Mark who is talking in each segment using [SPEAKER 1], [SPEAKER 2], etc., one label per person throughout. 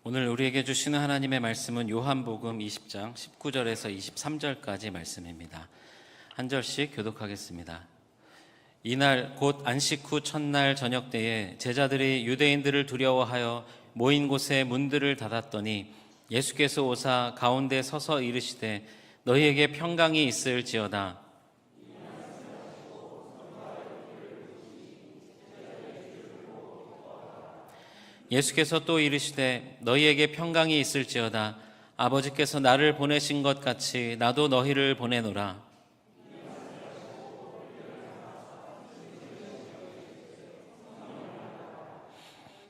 [SPEAKER 1] 오늘 우리에게 주시는 하나님의 말씀은 요한복음 20장 19절에서 23절까지 말씀입니다. 한 절씩 교독하겠습니다. 이날 곧 안식 후 첫날 저녁 때에 제자들이 유대인들을 두려워하여 모인 곳에 문들을 닫았더니 예수께서 오사 가운데 서서 이르시되 너희에게 평강이 있을지어다. 예수께서 또 이르시되 너희에게 평강이 있을지어다. 아버지께서 나를 보내신 것 같이 나도 너희를 보내노라.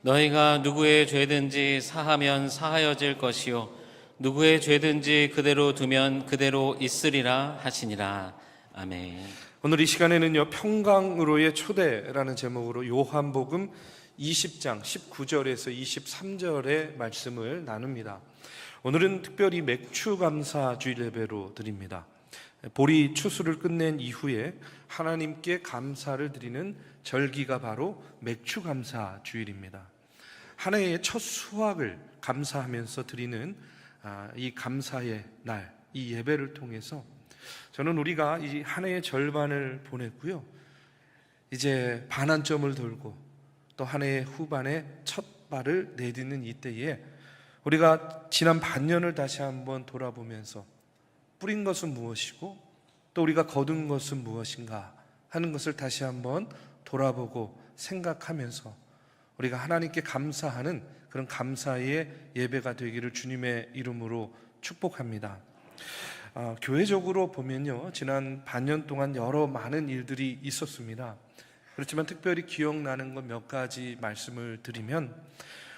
[SPEAKER 1] 너희가 누구의 죄든지 사하면 사하여질 것이요 누구의 죄든지 그대로 두면 그대로 있으리라 하시니라. 아멘.
[SPEAKER 2] 오늘 이 시간에는요, 평강으로의 초대라는 제목으로 요한복음 20장 19절에서 23절의 말씀을 나눕니다. 오늘은 특별히 맥추감사 주일 예배로 드립니다. 보리 추수를 끝낸 이후에 하나님께 감사를 드리는 절기가 바로 맥추감사 주일입니다. 한 해의 첫 수확을 감사하면서 드리는 이 감사의 날, 이 예배를 통해서 저는 우리가 이 한 해의 절반을 보냈고요, 이제 반환점을 돌고 또 한 해의 후반에 첫 발을 내딛는 이때에 우리가 지난 반년을 다시 한번 돌아보면서 뿌린 것은 무엇이고 또 우리가 거둔 것은 무엇인가 하는 것을 다시 한번 돌아보고 생각하면서 우리가 하나님께 감사하는 그런 감사의 예배가 되기를 주님의 이름으로 축복합니다. 교회적으로 보면요, 지난 반년 동안 여러 많은 일들이 있었습니다. 그렇지만 특별히 기억나는 것 몇 가지 말씀을 드리면,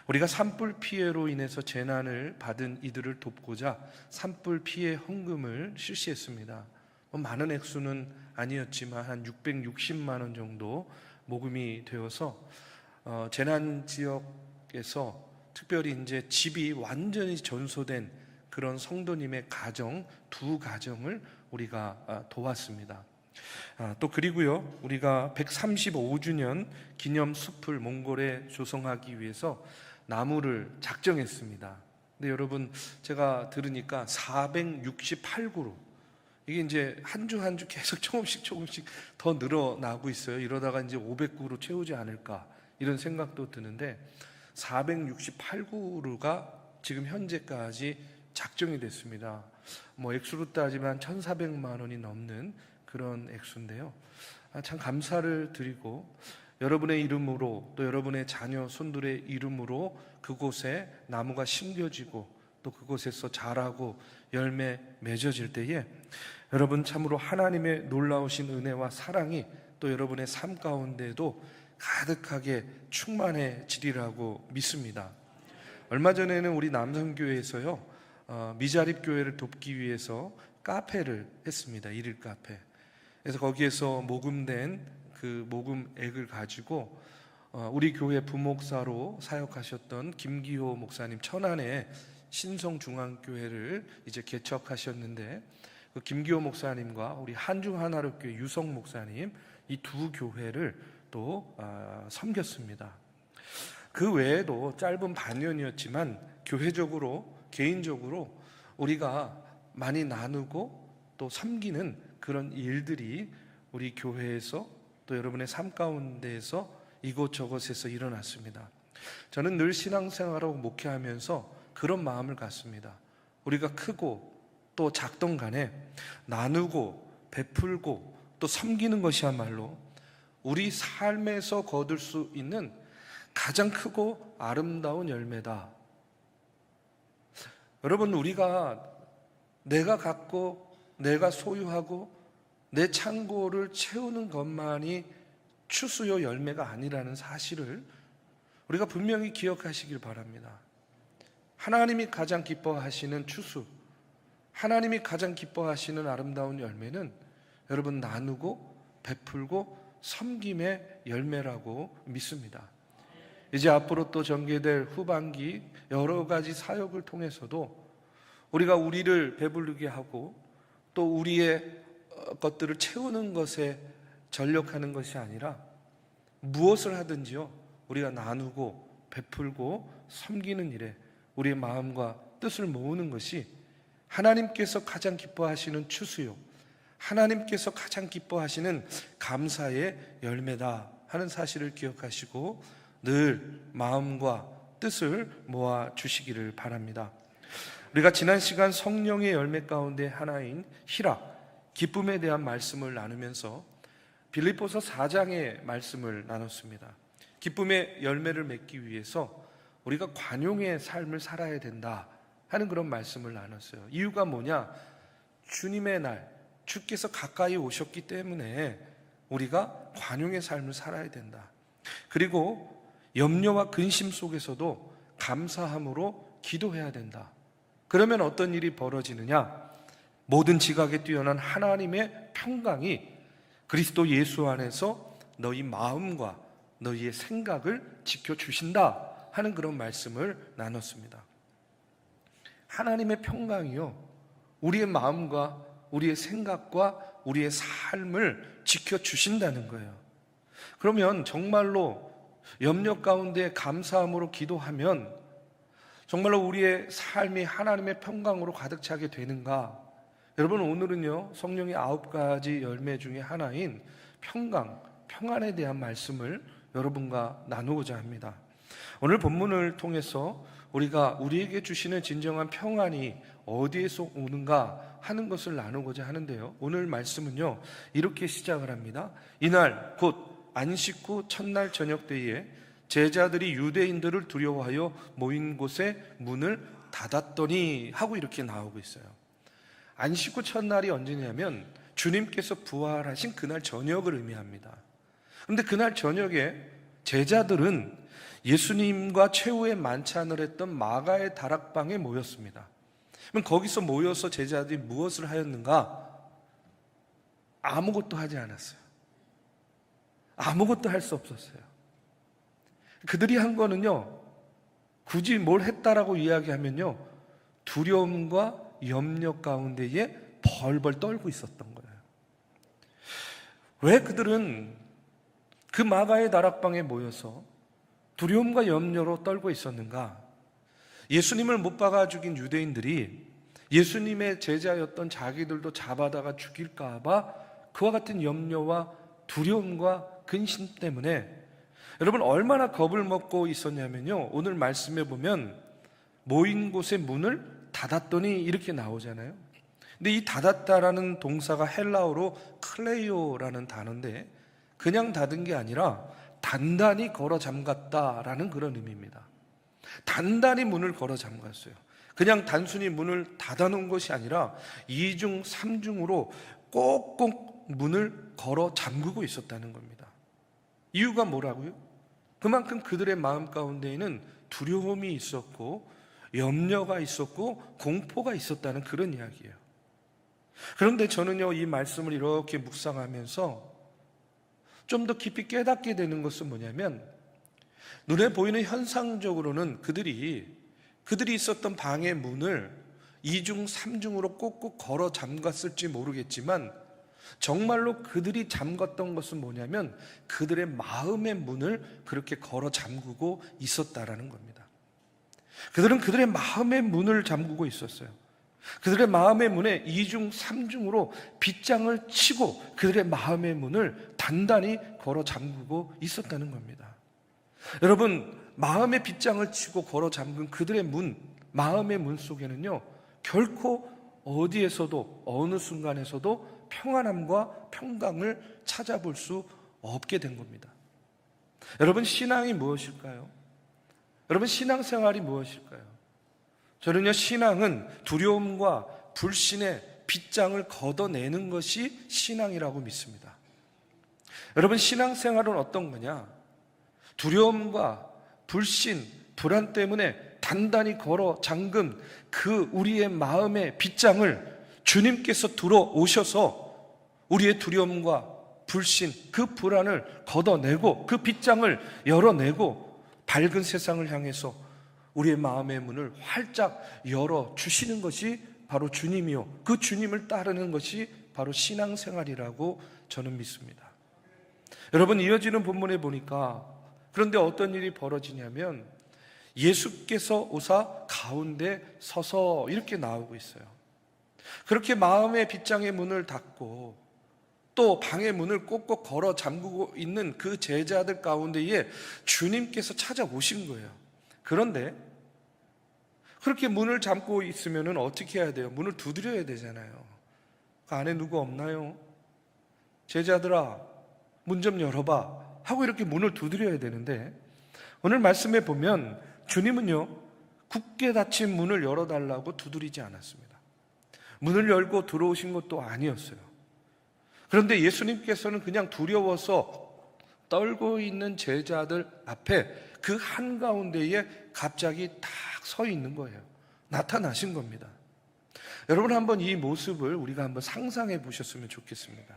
[SPEAKER 2] 우리가 산불 피해로 인해서 재난을 받은 이들을 돕고자 산불 피해 헌금을 실시했습니다. 많은 액수는 아니었지만 한 660만 원 정도 모금이 되어서 재난 지역에서 특별히 이제 집이 완전히 전소된 그런 성도님의 가정, 두 가정을 우리가 도왔습니다. 또 그리고요, 우리가 135주년 기념 숲을 몽골에 조성하기 위해서 나무를 작정했습니다. 근데 여러분, 제가 들으니까 468그루, 이게 이제 한 주 한 주 계속 조금씩 더 늘어나고 있어요. 이러다가 이제 500그루 채우지 않을까 이런 생각도 드는데, 468그루가 지금 현재까지 작정이 됐습니다. 액수로 따지면 1,400만 원이 넘는 그런 액수인데요, 참 감사를 드리고 여러분의 이름으로 또 여러분의 자녀 손들의 이름으로 그곳에 나무가 심겨지고 또 그곳에서 자라고 열매 맺어질 때에 여러분 참으로 하나님의 놀라우신 은혜와 사랑이 또 여러분의 삶 가운데도 가득하게 충만해지리라고 믿습니다. 얼마 전에는 우리 남성교회에서요, 미자립 교회를 돕기 위해서 카페를 했습니다. 일일 카페. 그래서 거기에서 모금된 그 모금액을 가지고 우리 교회 부목사로 사역하셨던 김기호 목사님, 천안에 신성중앙교회를 이제 개척하셨는데, 그 김기호 목사님과 우리 한중하나로교회 유성 목사님, 이 두 교회를 또 섬겼습니다. 그 외에도 짧은 반년이었지만 교회적으로, 개인적으로 우리가 많이 나누고 또 섬기는 그런 일들이 우리 교회에서 또 여러분의 삶 가운데에서 이곳저곳에서 일어났습니다. 저는 늘 신앙생활하고 목회하면서 그런 마음을 갖습니다. 우리가 크고 또 작던 간에 나누고 베풀고 또 섬기는 것이야말로 우리 삶에서 거둘 수 있는 가장 크고 아름다운 열매다. 여러분, 우리가 내가 갖고 내가 소유하고 내 창고를 채우는 것만이 추수요 열매가 아니라는 사실을 우리가 분명히 기억하시길 바랍니다. 하나님이 가장 기뻐하시는 추수, 하나님이 가장 기뻐하시는 아름다운 열매는 여러분 나누고 베풀고 섬김의 열매라고 믿습니다. 이제 앞으로 또 전개될 후반기 여러 가지 사역을 통해서도 우리가 우리를 배부르게 하고 또 우리의 것들을 채우는 것에 전력하는 것이 아니라 무엇을 하든지요, 우리가 나누고 베풀고 섬기는 일에 우리의 마음과 뜻을 모으는 것이 하나님께서 가장 기뻐하시는 추수요, 하나님께서 가장 기뻐하시는 감사의 열매다 하는 사실을 기억하시고 늘 마음과 뜻을 모아 주시기를 바랍니다. 우리가 지난 시간 성령의 열매 가운데 하나인 희락, 기쁨에 대한 말씀을 나누면서 빌립보서 4장의 말씀을 나눴습니다. 기쁨의 열매를 맺기 위해서 우리가 관용의 삶을 살아야 된다 하는 그런 말씀을 나눴어요. 이유가 뭐냐? 주님의 날, 주께서 가까이 오셨기 때문에 우리가 관용의 삶을 살아야 된다. 그리고 염려와 근심 속에서도 감사함으로 기도해야 된다. 그러면 어떤 일이 벌어지느냐? 모든 지각에 뛰어난 하나님의 평강이 그리스도 예수 안에서 너희 마음과 너희의 생각을 지켜주신다 하는 그런 말씀을 나눴습니다. 하나님의 평강이요, 우리의 마음과 우리의 생각과 우리의 삶을 지켜주신다는 거예요. 그러면 정말로 염려 가운데 감사함으로 기도하면 정말로 우리의 삶이 하나님의 평강으로 가득 차게 되는가? 여러분, 오늘은요, 성령의 9가지 열매 중에 하나인 평강, 평안에 대한 말씀을 여러분과 나누고자 합니다. 오늘 본문을 통해서 우리가 우리에게 주시는 진정한 평안이 어디에서 오는가 하는 것을 나누고자 하는데요, 오늘 말씀은요 이렇게 시작을 합니다. 이날 곧 안식 후 첫날 저녁 때에 제자들이 유대인들을 두려워하여 모인 곳에 문을 닫았더니 하고 이렇게 나오고 있어요. 안식 후 첫날이 언제냐면 주님께서 부활하신 그날 저녁을 의미합니다. 그런데 그날 저녁에 제자들은 예수님과 최후의 만찬을 했던 마가의 다락방에 모였습니다. 그럼 거기서 모여서 제자들이 무엇을 하였는가? 아무것도 하지 않았어요. 아무것도 할 수 없었어요. 그들이 한 거는요, 굳이 뭘 했다라고 이야기하면요, 두려움과 염려 가운데에 벌벌 떨고 있었던 거예요. 왜 그들은 그 마가의 다락방에 모여서 두려움과 염려로 떨고 있었는가? 예수님을 못 박아 죽인 유대인들이 예수님의 제자였던 자기들도 잡아다가 죽일까 봐 그와 같은 염려와 두려움과 근심 때문에 여러분 얼마나 겁을 먹고 있었냐면요, 오늘 말씀에 보면 모인 곳의 문을 닫았더니 이렇게 나오잖아요. 근데 이 닫았다라는 동사가 헬라어로 클레이오라는 단어인데 그냥 닫은 게 아니라 단단히 걸어 잠갔다라는 그런 의미입니다. 단단히 문을 걸어 잠갔어요. 그냥 단순히 문을 닫아놓은 것이 아니라 2중 3중으로 꼭꼭 문을 걸어 잠그고 있었다는 겁니다. 이유가 뭐라고요? 그만큼 그들의 마음 가운데에는 두려움이 있었고 염려가 있었고 공포가 있었다는 그런 이야기예요. 그런데 저는요, 이 말씀을 이렇게 묵상하면서 좀 더 깊이 깨닫게 되는 것은 뭐냐면, 눈에 보이는 현상적으로는 그들이 있었던 방의 문을 2중 3중으로 꼭꼭 걸어 잠갔을지 모르겠지만 정말로 그들이 잠갔던 것은 뭐냐면 그들의 마음의 문을 그렇게 걸어 잠그고 있었다라는 겁니다. 그들은 그들의 마음의 문을 잠그고 있었어요. 그들의 마음의 문에 2중 3중으로 빗장을 치고 그들의 마음의 문을 단단히 걸어 잠그고 있었다는 겁니다. 여러분, 마음의 빗장을 치고 걸어 잠근 그들의 문, 마음의 문 속에는요, 결코 어디에서도 어느 순간에서도 평안함과 평강을 찾아볼 수 없게 된 겁니다. 여러분, 신앙이 무엇일까요? 여러분, 신앙생활이 무엇일까요? 저는요, 신앙은 두려움과 불신의 빗장을 걷어내는 것이 신앙이라고 믿습니다. 여러분, 신앙생활은 어떤 거냐? 두려움과 불신, 불안 때문에 단단히 걸어 잠금 그 우리의 마음의 빗장을 주님께서 들어오셔서 우리의 두려움과 불신, 그 불안을 걷어내고 그 빗장을 열어내고 밝은 세상을 향해서 우리의 마음의 문을 활짝 열어주시는 것이 바로 주님이요, 그 주님을 따르는 것이 바로 신앙생활이라고 저는 믿습니다. 여러분, 이어지는 본문에 보니까 그런데 어떤 일이 벌어지냐면 예수께서 오사 가운데 서서 이렇게 나오고 있어요. 그렇게 마음의 빗장의 문을 닫고 또 방의 문을 꼭꼭 걸어 잠그고 있는 그 제자들 가운데에 주님께서 찾아오신 거예요. 그런데 그렇게 문을 잠고 있으면 어떻게 해야 돼요? 문을 두드려야 되잖아요. 그 안에 누구 없나요? 제자들아, 문 좀 열어봐 하고 이렇게 문을 두드려야 되는데, 오늘 말씀에 보면 주님은요, 굳게 닫힌 문을 열어달라고 두드리지 않았습니다. 문을 열고 들어오신 것도 아니었어요. 그런데 예수님께서는 그냥 두려워서 떨고 있는 제자들 앞에 그 한가운데에 갑자기 딱 서 있는 거예요. 나타나신 겁니다. 여러분, 한번 이 모습을 우리가 한번 상상해 보셨으면 좋겠습니다.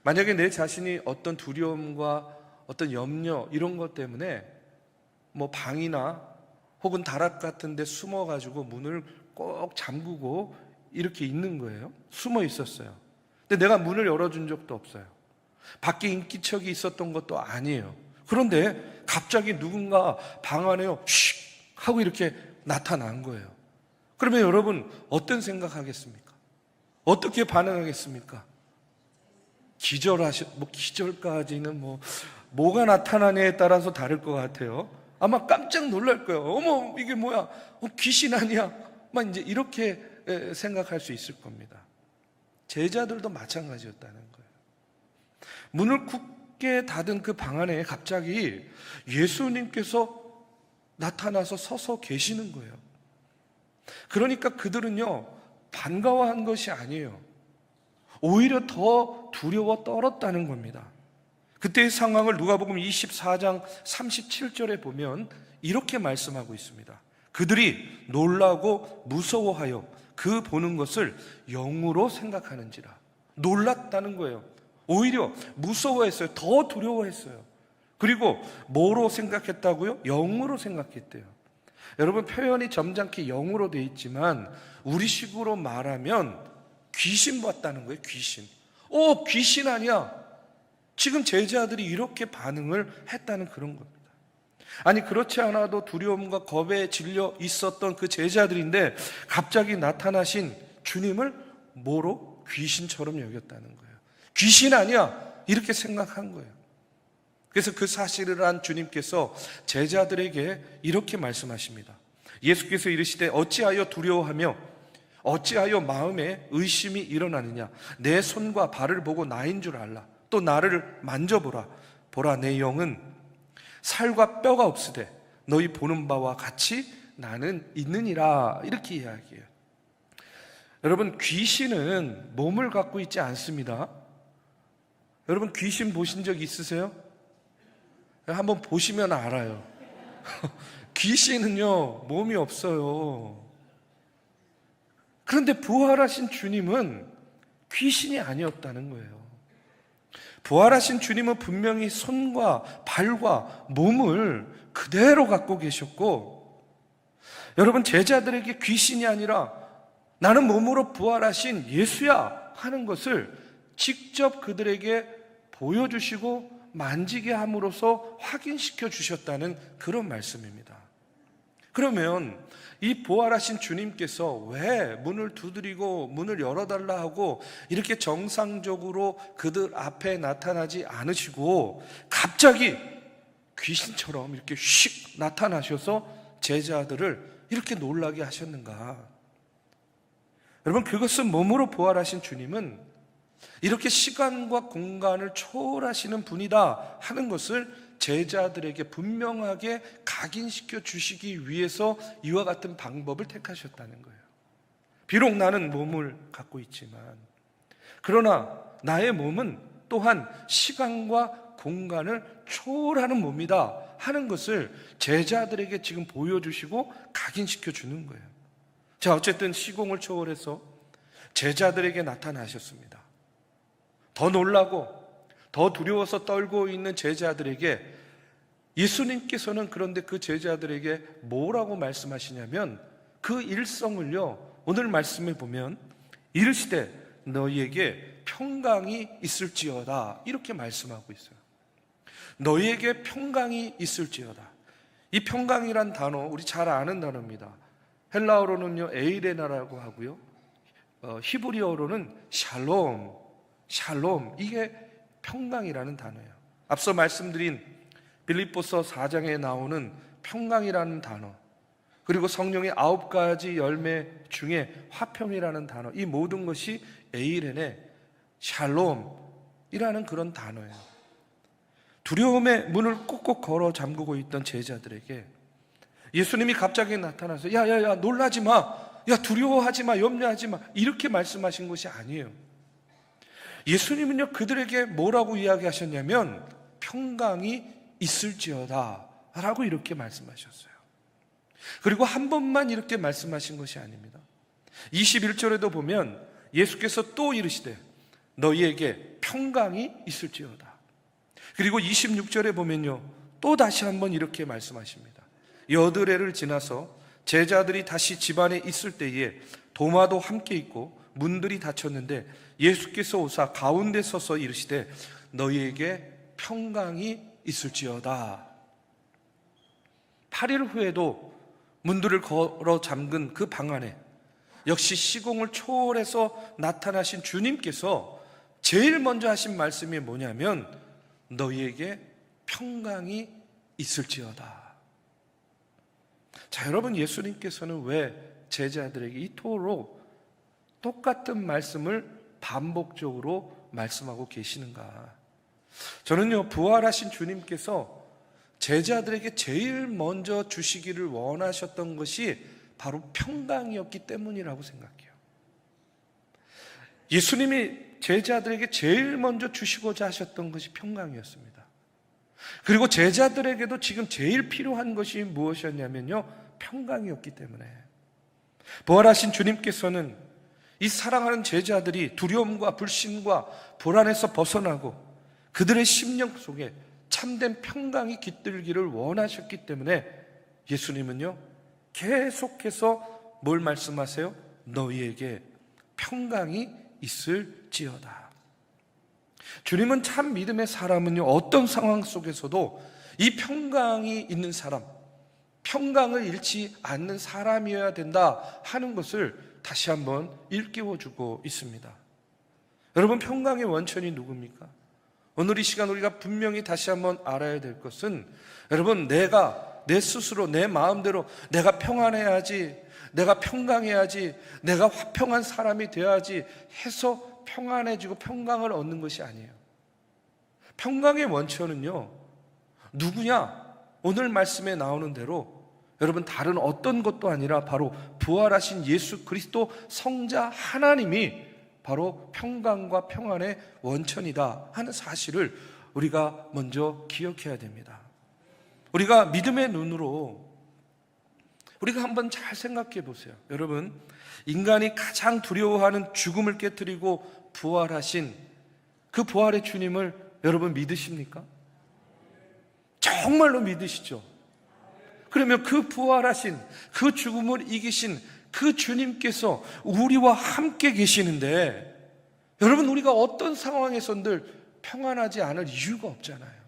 [SPEAKER 2] 만약에 내 자신이 어떤 두려움과 어떤 염려 이런 것 때문에 뭐 방이나 혹은 다락 같은 데 숨어가지고 문을 꼭 잠그고 이렇게 있는 거예요. 숨어 있었어요. 근데 내가 문을 열어준 적도 없어요. 밖에 인기척이 있었던 것도 아니에요. 그런데 갑자기 누군가 방 안에요 쉿 하고 이렇게 나타난 거예요. 그러면 여러분 어떤 생각하겠습니까? 어떻게 반응하겠습니까? 기절까지는 뭐가 나타나냐에 따라서 다를 것 같아요. 아마 깜짝 놀랄 거예요. 어머, 이게 뭐야? 귀신 아니야? 막 이제 이렇게 생각할 수 있을 겁니다. 제자들도 마찬가지였다는 거예요. 문을 굳게 닫은 그 방 안에 갑자기 예수님께서 나타나서 서서 계시는 거예요. 그러니까 그들은요, 반가워한 것이 아니에요. 오히려 더 두려워 떨었다는 겁니다. 그때의 상황을 누가복음 24장 37절에 보면 이렇게 말씀하고 있습니다. 그들이 놀라고 무서워하여 그 보는 것을 영으로 생각하는지라. 놀랐다는 거예요. 오히려 무서워했어요. 더 두려워했어요. 그리고 뭐로 생각했다고요? 영으로 생각했대요. 여러분, 표현이 점잖게 영으로 돼 있지만 우리식으로 말하면 귀신 봤다는 거예요. 귀신. 귀신 아니야. 지금 제자들이 이렇게 반응을 했다는 그런 겁니다. 아니, 그렇지 않아도 두려움과 겁에 질려 있었던 그 제자들인데 갑자기 나타나신 주님을 뭐로? 귀신처럼 여겼다는 거예요. 귀신 아니야. 이렇게 생각한 거예요. 그래서 그 사실을 안 주님께서 제자들에게 이렇게 말씀하십니다. 예수께서 이르시되 어찌하여 두려워하며 어찌하여 마음에 의심이 일어나느냐. 내 손과 발을 보고 나인 줄 알라. 또 나를 만져보라. 보라, 내 영은 살과 뼈가 없으되 너희 보는 바와 같이 나는 있느니라. 이렇게 이야기해요. 여러분, 귀신은 몸을 갖고 있지 않습니다. 여러분, 귀신 보신 적 있으세요? 한번 보시면 알아요. 귀신은요, 몸이 없어요. 그런데 부활하신 주님은 귀신이 아니었다는 거예요. 부활하신 주님은 분명히 손과 발과 몸을 그대로 갖고 계셨고, 여러분, 제자들에게 귀신이 아니라 나는 몸으로 부활하신 예수야 하는 것을 직접 그들에게 보여주시고 만지게 함으로써 확인시켜 주셨다는 그런 말씀입니다. 그러면 이 부활하신 주님께서 왜 문을 두드리고 문을 열어달라 하고 이렇게 정상적으로 그들 앞에 나타나지 않으시고 갑자기 귀신처럼 이렇게 휙 나타나셔서 제자들을 이렇게 놀라게 하셨는가? 여러분, 그것은 몸으로 부활하신 주님은 이렇게 시간과 공간을 초월하시는 분이다 하는 것을 제자들에게 분명하게 각인시켜 주시기 위해서 이와 같은 방법을 택하셨다는 거예요. 비록 나는 몸을 갖고 있지만, 그러나 나의 몸은 또한 시간과 공간을 초월하는 몸이다 하는 것을 제자들에게 지금 보여주시고 각인시켜 주는 거예요. 자, 어쨌든 시공을 초월해서 제자들에게 나타나셨습니다. 더 놀라고 더 두려워서 떨고 있는 제자들에게 예수님께서는 그런데 그 제자들에게 뭐라고 말씀하시냐면 그 일성을요, 오늘 말씀에 보면 이르시되 너희에게 평강이 있을지어다 이렇게 말씀하고 있어요. 너희에게 평강이 있을지어다. 이 평강이란 단어 우리 잘 아는 단어입니다. 헬라어로는요 에이레나라고 하고요, 히브리어로는 샬롬, 이게 평강이라는 단어예요. 앞서 말씀드린 빌립보서 4장에 나오는 평강이라는 단어, 그리고 성령의 9가지 열매 중에 화평이라는 단어, 이 모든 것이 에이레네, 샬롬이라는 그런 단어예요. 두려움의 문을 꼭꼭 걸어 잠그고 있던 제자들에게 예수님이 갑자기 나타나서 야야야 놀라지 마, 야 두려워하지 마, 염려하지 마, 이렇게 말씀하신 것이 아니에요. 예수님은요 그들에게 뭐라고 이야기하셨냐면 평강이 있을지어다 라고 이렇게 말씀하셨어요. 그리고 한 번만 이렇게 말씀하신 것이 아닙니다. 21절에도 보면 예수께서 또 이르시되 너희에게 평강이 있을지어다. 그리고 26절에 보면요 또 다시 한번 이렇게 말씀하십니다. 여드레를 지나서 제자들이 다시 집안에 있을 때에 도마도 함께 있고 문들이 닫혔는데 예수께서 오사 가운데 서서 이르시되 너희에게 평강이 있을지어다. 8일 후에도 문들을 걸어 잠근 그 방 안에 역시 시공을 초월해서 나타나신 주님께서 제일 먼저 하신 말씀이 뭐냐면 너희에게 평강이 있을지어다. 자, 여러분, 예수님께서는 왜 제자들에게 이토록 똑같은 말씀을 반복적으로 말씀하고 계시는가? 저는요 부활하신 주님께서 제자들에게 제일 먼저 주시기를 원하셨던 것이 바로 평강이었기 때문이라고 생각해요. 예수님이 제자들에게 제일 먼저 주시고자 하셨던 것이 평강이었습니다. 그리고 제자들에게도 지금 제일 필요한 것이 무엇이었냐면요 평강이었기 때문에 부활하신 주님께서는 이 사랑하는 제자들이 두려움과 불신과 불안에서 벗어나고 그들의 심령 속에 참된 평강이 깃들기를 원하셨기 때문에 예수님은요 계속해서 뭘 말씀하세요? 너희에게 평강이 있을지어다. 주님은 참 믿음의 사람은요 어떤 상황 속에서도 이 평강이 있는 사람, 평강을 잃지 않는 사람이어야 된다 하는 것을 다시 한번 일깨워주고 있습니다. 여러분, 평강의 원천이 누굽니까? 오늘 이 시간 우리가 분명히 다시 한번 알아야 될 것은, 여러분, 내가 내 스스로 내 마음대로 내가 평안해야지, 내가 평강해야지, 내가 화평한 사람이 되어야지 해서 평안해지고 평강을 얻는 것이 아니에요. 평강의 원천은요 누구냐? 오늘 말씀에 나오는 대로 여러분 다른 어떤 것도 아니라 바로 부활하신 예수 그리스도 성자 하나님이 바로 평강과 평안의 원천이다 하는 사실을 우리가 먼저 기억해야 됩니다. 우리가 믿음의 눈으로 우리가 한번 잘 생각해 보세요. 여러분, 인간이 가장 두려워하는 죽음을 깨뜨리고 부활하신 그 부활의 주님을 여러분 믿으십니까? 정말로 믿으시죠? 그러면 그 부활하신, 그 죽음을 이기신 그 주님께서 우리와 함께 계시는데, 여러분, 우리가 어떤 상황에서들 평안하지 않을 이유가 없잖아요.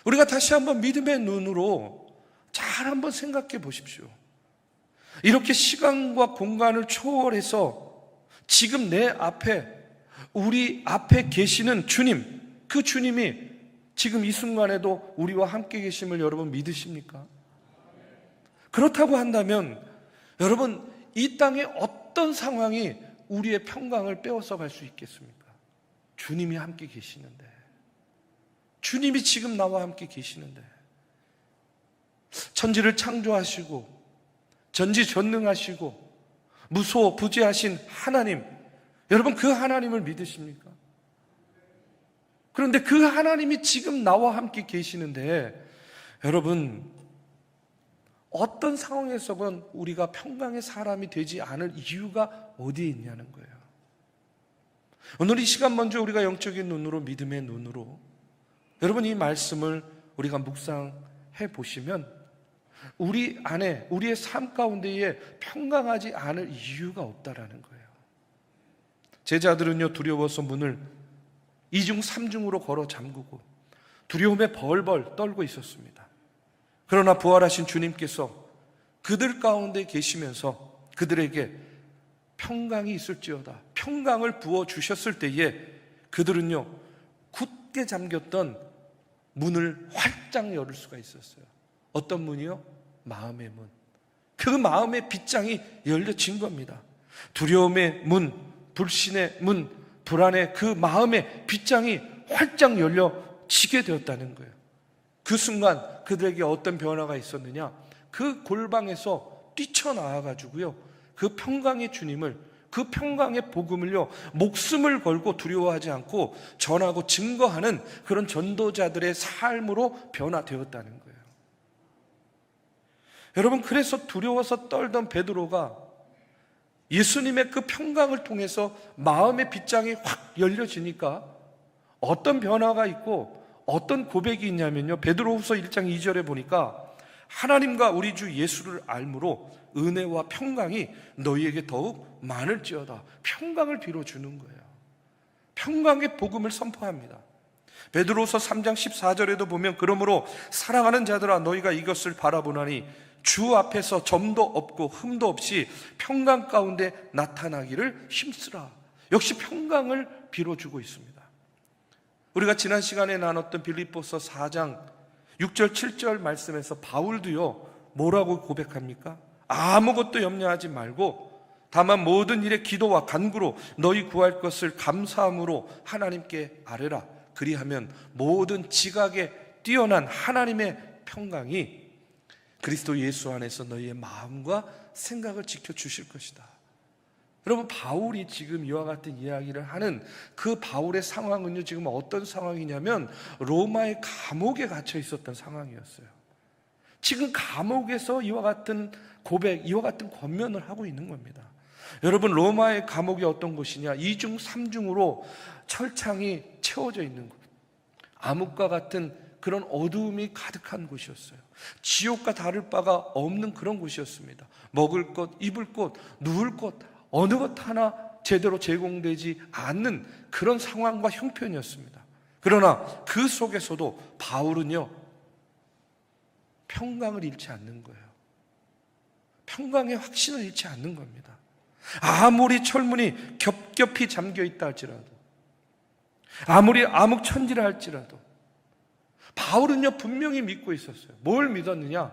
[SPEAKER 2] 우리가 다시 한번 믿음의 눈으로 잘 한번 생각해 보십시오. 이렇게 시간과 공간을 초월해서 지금 내 앞에, 우리 앞에 계시는 주님, 그 주님이 지금 이 순간에도 우리와 함께 계심을 여러분 믿으십니까? 그렇다고 한다면 여러분, 이 땅의 어떤 상황이 우리의 평강을 빼앗아 갈 수 있겠습니까? 주님이 함께 계시는데, 주님이 지금 나와 함께 계시는데, 천지를 창조하시고 전지전능하시고 무소부지하신 하나님, 여러분 그 하나님을 믿으십니까? 그런데 그 하나님이 지금 나와 함께 계시는데, 여러분 어떤 상황에서건 우리가 평강의 사람이 되지 않을 이유가 어디에 있냐는 거예요. 오늘 이 시간 먼저 우리가 영적인 눈으로, 믿음의 눈으로 여러분 이 말씀을 우리가 묵상해 보시면 우리 안에, 우리의 삶 가운데에 평강하지 않을 이유가 없다라는 거예요. 제자들은요 두려워서 문을 2중 3중으로 걸어 잠그고 두려움에 벌벌 떨고 있었습니다. 그러나 부활하신 주님께서 그들 가운데 계시면서 그들에게 평강이 있을지어다, 평강을 부어주셨을 때에 그들은요, 굳게 잠겼던 문을 활짝 열을 수가 있었어요. 어떤 문이요? 마음의 문. 그 마음의 빗장이 열려진 겁니다. 두려움의 문, 불신의 문, 불안의 그 마음의 빗장이 활짝 열려지게 되었다는 거예요. 그 순간 그들에게 어떤 변화가 있었느냐? 그 골방에서 뛰쳐나와가지고요, 그 평강의 주님을, 그 평강의 복음을요, 목숨을 걸고 두려워하지 않고 전하고 증거하는 그런 전도자들의 삶으로 변화되었다는 거예요. 여러분, 그래서 두려워서 떨던 베드로가 예수님의 그 평강을 통해서 마음의 빗장이 확 열려지니까 어떤 변화가 있고 어떤 고백이 있냐면요, 베드로후서 1장 2절에 보니까 하나님과 우리 주 예수를 알므로 은혜와 평강이 너희에게 더욱 많을지어다. 평강을 빌어주는 거예요. 평강의 복음을 선포합니다. 베드로후서 3장 14절에도 보면 그러므로 사랑하는 자들아 너희가 이것을 바라보나니 주 앞에서 점도 없고 흠도 없이 평강 가운데 나타나기를 힘쓰라. 역시 평강을 빌어주고 있습니다. 우리가 지난 시간에 나눴던 빌립보서 4장 6절 7절 말씀에서 바울도요, 뭐라고 고백합니까? 아무것도 염려하지 말고 다만 모든 일에 기도와 간구로 너희 구할 것을 감사함으로 하나님께 아뢰라. 그리하면 모든 지각에 뛰어난 하나님의 평강이 그리스도 예수 안에서 너희의 마음과 생각을 지켜주실 것이다. 여러분, 바울이 지금 이와 같은 이야기를 하는 그 바울의 상황은요, 지금 어떤 상황이냐면 로마의 감옥에 갇혀 있었던 상황이었어요. 지금 감옥에서 이와 같은 고백, 이와 같은 권면을 하고 있는 겁니다. 여러분, 로마의 감옥이 어떤 곳이냐? 2중 3중으로 철창이 채워져 있는 곳, 암흑과 같은 그런 어두움이 가득한 곳이었어요. 지옥과 다를 바가 없는 그런 곳이었습니다. 먹을 것, 입을 것, 누울 것, 어느 것 하나 제대로 제공되지 않는 그런 상황과 형편이었습니다. 그러나 그 속에서도 바울은요, 평강을 잃지 않는 거예요. 평강의 확신을 잃지 않는 겁니다. 아무리 철문이 겹겹이 잠겨 있다 할지라도, 아무리 암흑천지라 할지라도 바울은요, 분명히 믿고 있었어요. 뭘 믿었느냐?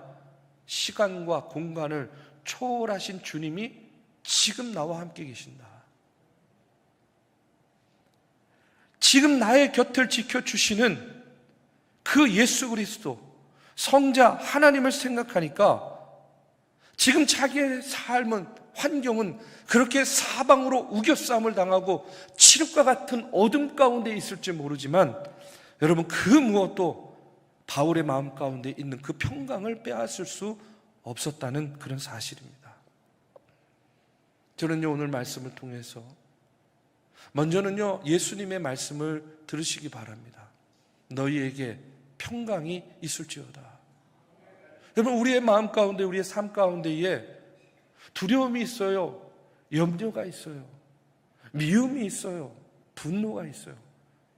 [SPEAKER 2] 시간과 공간을 초월하신 주님이 지금 나와 함께 계신다. 지금 나의 곁을 지켜주시는 그 예수 그리스도, 성자 하나님을 생각하니까 지금 자기의 삶은, 환경은 그렇게 사방으로 우겨싸움을 당하고 칠흑과 같은 어둠 가운데 있을지 모르지만 여러분, 그 무엇도 바울의 마음 가운데 있는 그 평강을 빼앗을 수 없었다는 그런 사실입니다. 저는요, 오늘 말씀을 통해서 먼저는요, 예수님의 말씀을 들으시기 바랍니다. 너희에게 평강이 있을지어다. 여러분, 우리의 마음 가운데, 우리의 삶 가운데에 두려움이 있어요. 염려가 있어요. 미움이 있어요. 분노가 있어요.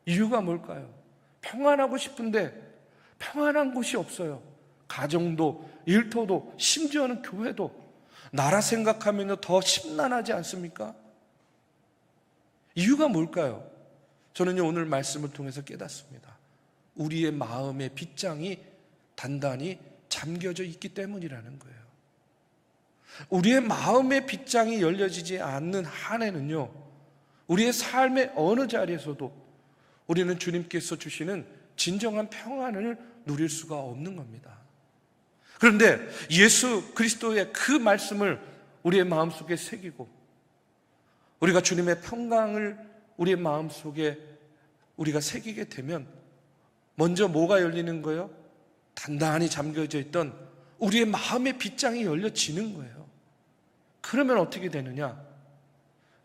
[SPEAKER 2] 이유가 뭘까요? 평안하고 싶은데 평안한 곳이 없어요. 가정도, 일터도, 심지어는 교회도 나라 생각하면 더 심란하지 않습니까? 이유가 뭘까요? 저는요, 오늘 말씀을 통해서 깨닫습니다. 우리의 마음의 빗장이 단단히 잠겨져 있기 때문이라는 거예요. 우리의 마음의 빗장이 열려지지 않는 한에는요, 우리의 삶의 어느 자리에서도 우리는 주님께서 주시는 진정한 평안을 누릴 수가 없는 겁니다. 그런데 예수 그리스도의 그 말씀을 우리의 마음속에 새기고 우리가 주님의 평강을 우리의 마음속에 우리가 새기게 되면 먼저 뭐가 열리는 거예요? 단단히 잠겨져 있던 우리의 마음의 빗장이 열려지는 거예요. 그러면 어떻게 되느냐?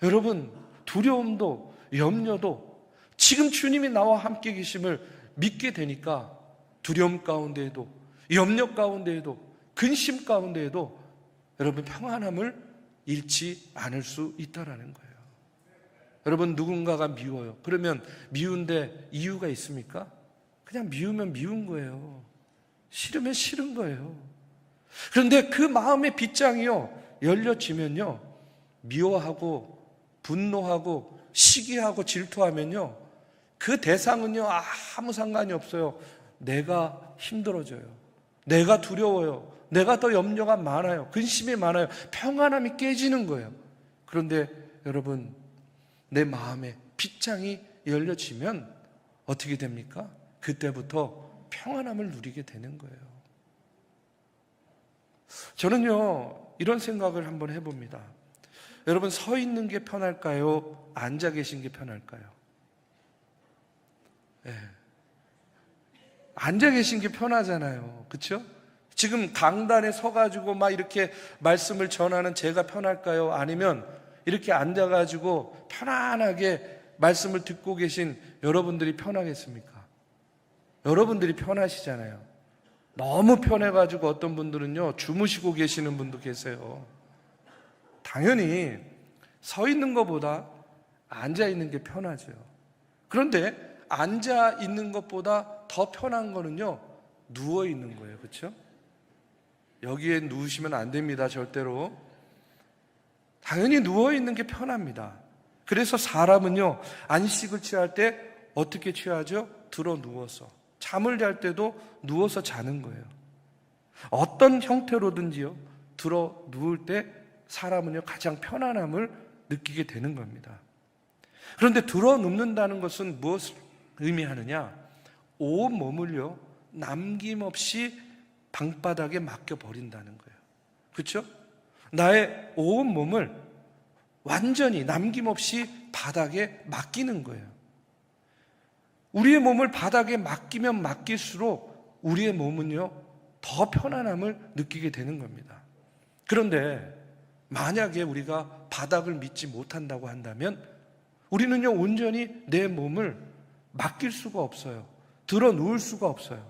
[SPEAKER 2] 여러분, 두려움도 염려도 지금 주님이 나와 함께 계심을 믿게 되니까 두려움 가운데에도, 염려 가운데에도, 근심 가운데에도 여러분, 평안함을 잃지 않을 수 있다라는 거예요. 여러분, 누군가가 미워요. 그러면 미운데 이유가 있습니까? 그냥 미우면 미운 거예요. 싫으면 싫은 거예요. 그런데 그 마음의 빗장이요, 열려지면요, 미워하고 분노하고 시기하고 질투하면요, 그 대상은요, 아무 상관이 없어요. 내가 힘들어져요. 내가 두려워요. 내가 더 염려가 많아요. 근심이 많아요. 평안함이 깨지는 거예요. 그런데 여러분, 내 마음에 빗장이 열려지면 어떻게 됩니까? 그때부터 평안함을 누리게 되는 거예요. 저는요, 이런 생각을 한번 해봅니다. 여러분, 서 있는 게 편할까요? 앉아 계신 게 편할까요? 네. 앉아 계신 게 편하잖아요. 그렇죠? 지금 강단에 서가지고 막 이렇게 말씀을 전하는 제가 편할까요? 아니면 이렇게 앉아가지고 편안하게 말씀을 듣고 계신 여러분들이 편하겠습니까? 여러분들이 편하시잖아요. 너무 편해가지고 어떤 분들은요, 주무시고 계시는 분도 계세요. 당연히 서 있는 것보다 앉아 있는 게 편하죠. 그런데 앉아 있는 것보다 더 편한 거는요, 누워 있는 거예요. 그렇죠? 여기에 누우시면 안 됩니다. 절대로. 당연히 누워 있는 게 편합니다. 그래서 사람은요, 안식을 취할 때 어떻게 취하죠? 들어 누워서. 잠을 잘 때도 누워서 자는 거예요. 어떤 형태로든지요, 들어 누울 때 사람은요, 가장 편안함을 느끼게 되는 겁니다. 그런데 들어 눕는다는 것은 무엇을 의미하느냐? 온 몸을요, 남김없이 방바닥에 맡겨버린다는 거예요. 그렇죠? 나의 온 몸을 완전히 남김없이 바닥에 맡기는 거예요. 우리의 몸을 바닥에 맡기면 맡길수록 우리의 몸은요, 더 편안함을 느끼게 되는 겁니다. 그런데 만약에 우리가 바닥을 믿지 못한다고 한다면 우리는요, 온전히 내 몸을 맡길 수가 없어요. 들어 누울 수가 없어요.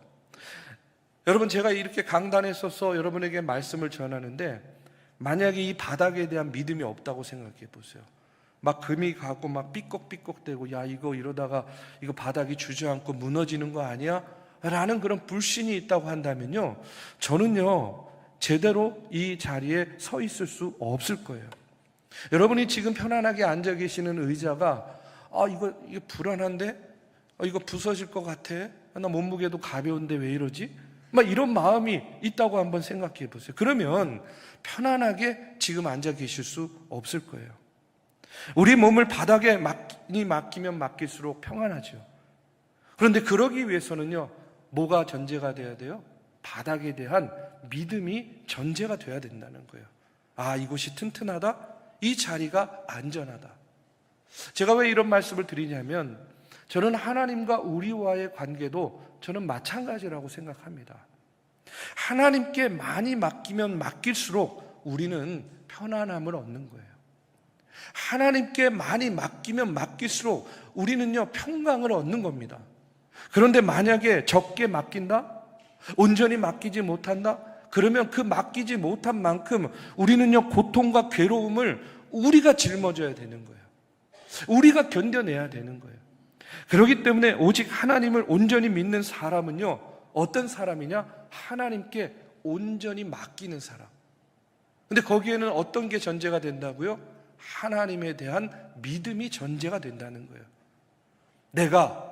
[SPEAKER 2] 여러분, 제가 이렇게 강단에 서서 여러분에게 말씀을 전하는데 만약에 이 바닥에 대한 믿음이 없다고 생각해 보세요. 막 금이 가고 막 삐걱삐걱대고, 야, 이거 이러다가 이거 바닥이 주저앉고 무너지는 거 아니야? 라는 그런 불신이 있다고 한다면요, 저는요, 제대로 이 자리에 서 있을 수 없을 거예요. 여러분이 지금 편안하게 앉아 계시는 의자가 이거 불안한데? 이거 부서질 것 같아? 나 몸무게도 가벼운데 왜 이러지? 막 이런 마음이 있다고 한번 생각해 보세요. 그러면 편안하게 지금 앉아 계실 수 없을 거예요. 우리 몸을 바닥에 맡기면 맡길수록 평안하죠. 그런데 그러기 위해서는요, 뭐가 전제가 돼야 돼요? 바닥에 대한 믿음이 전제가 돼야 된다는 거예요. 이곳이 튼튼하다? 이 자리가 안전하다. 제가 왜 이런 말씀을 드리냐면, 저는 하나님과 우리와의 관계도 저는 마찬가지라고 생각합니다. 하나님께 많이 맡기면 맡길수록 우리는 편안함을 얻는 거예요. 하나님께 많이 맡기면 맡길수록 우리는요, 평강을 얻는 겁니다. 그런데 만약에 적게 맡긴다? 온전히 맡기지 못한다? 그러면 그 맡기지 못한 만큼 우리는요, 고통과 괴로움을 우리가 짊어져야 되는 거예요. 우리가 견뎌내야 되는 거예요. 그렇기 때문에 오직 하나님을 온전히 믿는 사람은요, 어떤 사람이냐? 하나님께 온전히 맡기는 사람. 근데 거기에는 어떤 게 전제가 된다고요? 하나님에 대한 믿음이 전제가 된다는 거예요. 내가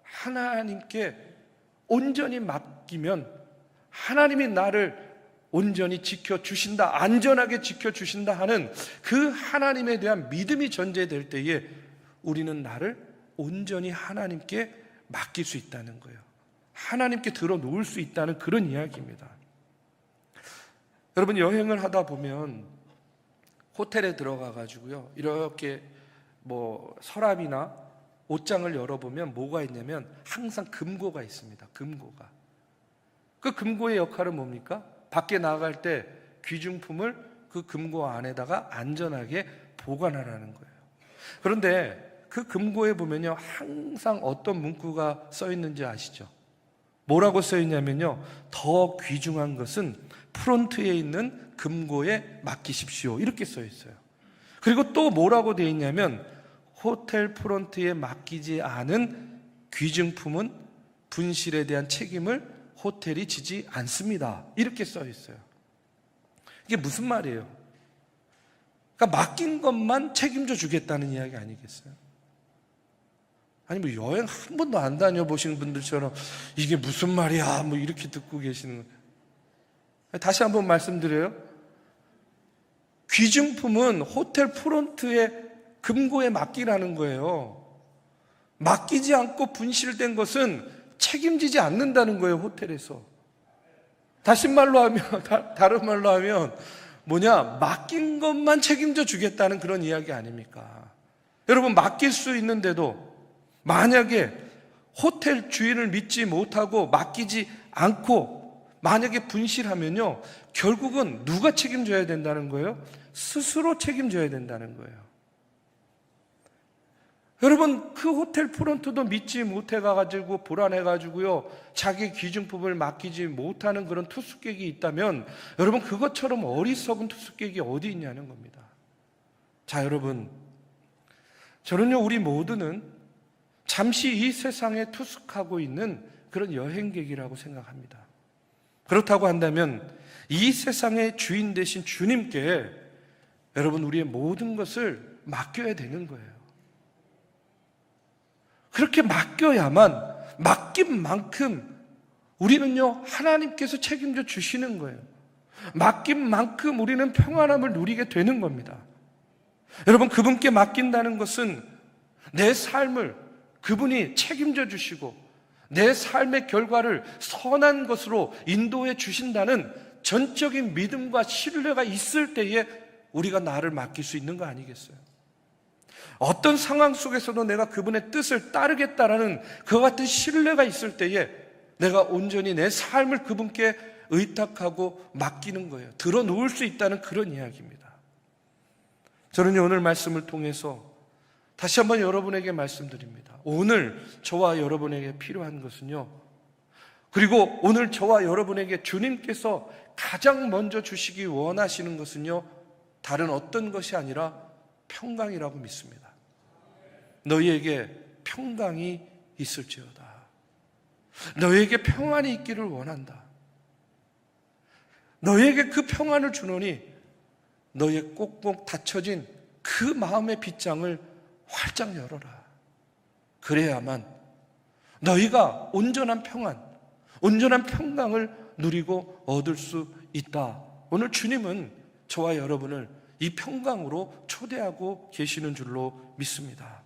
[SPEAKER 2] 하나님께 온전히 맡기면 하나님이 나를 온전히 지켜주신다, 안전하게 지켜주신다 하는 그 하나님에 대한 믿음이 전제될 때에 우리는 나를 온전히 하나님께 맡길 수 있다는 거예요. 하나님께 들어 놓을 수 있다는 그런 이야기입니다. 여러분, 여행을 하다 보면 호텔에 들어가 가지고요, 이렇게 서랍이나 옷장을 열어보면 뭐가 있냐면 항상 금고가 있습니다. 금고가. 그 금고의 역할은 뭡니까? 밖에 나갈 때 귀중품을 그 금고 안에다가 안전하게 보관하라는 거예요. 그런데 그 금고에 보면요, 항상 어떤 문구가 써 있는지 아시죠? 뭐라고 써 있냐면요, 더 귀중한 것은 프론트에 있는 금고에 맡기십시오, 이렇게 써 있어요. 그리고 또 뭐라고 되어 있냐면 호텔 프론트에 맡기지 않은 귀중품은 분실에 대한 책임을 호텔이 지지 않습니다. 이렇게 써 있어요. 이게 무슨 말이에요? 그러니까 맡긴 것만 책임져 주겠다는 이야기 아니겠어요? 아니 뭐 여행 한 번도 안 다녀보시는 분들처럼 이게 무슨 말이야 뭐 이렇게 듣고 계시는 거예요. 다시 한번 말씀드려요. 귀중품은 호텔 프론트에 금고에 맡기라는 거예요. 맡기지 않고 분실된 것은 책임지지 않는다는 거예요, 호텔에서. 다른 말로 하면 뭐냐? 맡긴 것만 책임져 주겠다는 그런 이야기 아닙니까? 여러분, 맡길 수 있는데도 만약에 호텔 주인을 믿지 못하고 맡기지 않고 만약에 분실하면요, 결국은 누가 책임져야 된다는 거예요? 스스로 책임져야 된다는 거예요. 여러분, 그 호텔 프론트도 믿지 못해가지고 불안해가지고요, 자기 귀중품을 맡기지 못하는 그런 투숙객이 있다면 여러분, 그것처럼 어리석은 투숙객이 어디 있냐는 겁니다. 자, 여러분, 저는요, 우리 모두는 잠시 이 세상에 투숙하고 있는 그런 여행객이라고 생각합니다. 그렇다고 한다면 이 세상의 주인 되신 주님께 여러분, 우리의 모든 것을 맡겨야 되는 거예요. 그렇게 맡겨야만 맡긴 만큼 우리는요, 하나님께서 책임져 주시는 거예요. 맡긴 만큼 우리는 평안함을 누리게 되는 겁니다. 여러분, 그분께 맡긴다는 것은 내 삶을 그분이 책임져 주시고 내 삶의 결과를 선한 것으로 인도해 주신다는 전적인 믿음과 신뢰가 있을 때에 우리가 나를 맡길 수 있는 거 아니겠어요? 어떤 상황 속에서도 내가 그분의 뜻을 따르겠다라는 그와 같은 신뢰가 있을 때에 내가 온전히 내 삶을 그분께 의탁하고 맡기는 거예요. 들어놓을 수 있다는 그런 이야기입니다. 저는 오늘 말씀을 통해서 다시 한번 여러분에게 말씀드립니다. 오늘 저와 여러분에게 필요한 것은요, 그리고 오늘 저와 여러분에게 주님께서 가장 먼저 주시기 원하시는 것은요, 다른 어떤 것이 아니라 평강이라고 믿습니다. 너희에게 평강이 있을지어다. 너희에게 평안이 있기를 원한다. 너희에게 그 평안을 주노니 너희의 꼭꼭 닫혀진 그 마음의 빗장을 활짝 열어라. 그래야만 너희가 온전한 평안, 온전한 평강을 누리고 얻을 수 있다. 오늘 주님은 저와 여러분을 이 평강으로 초대하고 계시는 줄로 믿습니다.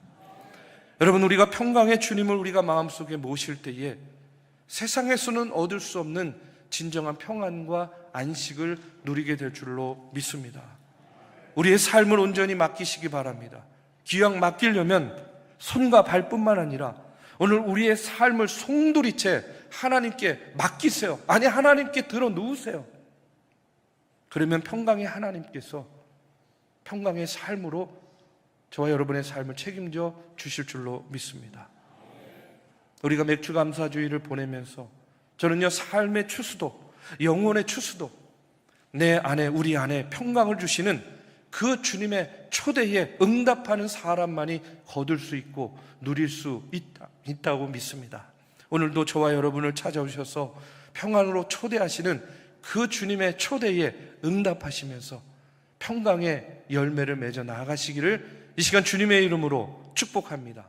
[SPEAKER 2] 여러분, 우리가 평강의 주님을 우리가 마음속에 모실 때에 세상에서는 얻을 수 없는 진정한 평안과 안식을 누리게 될 줄로 믿습니다. 우리의 삶을 온전히 맡기시기 바랍니다. 기왕 맡기려면 손과 발뿐만 아니라 오늘 우리의 삶을 송두리째 하나님께 맡기세요. 아니, 하나님께 들어 놓으세요. 그러면 평강의 하나님께서 평강의 삶으로 저와 여러분의 삶을 책임져 주실 줄로 믿습니다. 우리가 맥주감사주의를 보내면서 저는요, 삶의 추수도, 영혼의 추수도 내 안에, 우리 안에 평강을 주시는 그 주님의 초대에 응답하는 사람만이 거둘 수 있고 누릴 수 있다고 믿습니다. 오늘도 저와 여러분을 찾아오셔서 평안으로 초대하시는 그 주님의 초대에 응답하시면서 평강의 열매를 맺어 나가시기를 이 시간 주님의 이름으로 축복합니다.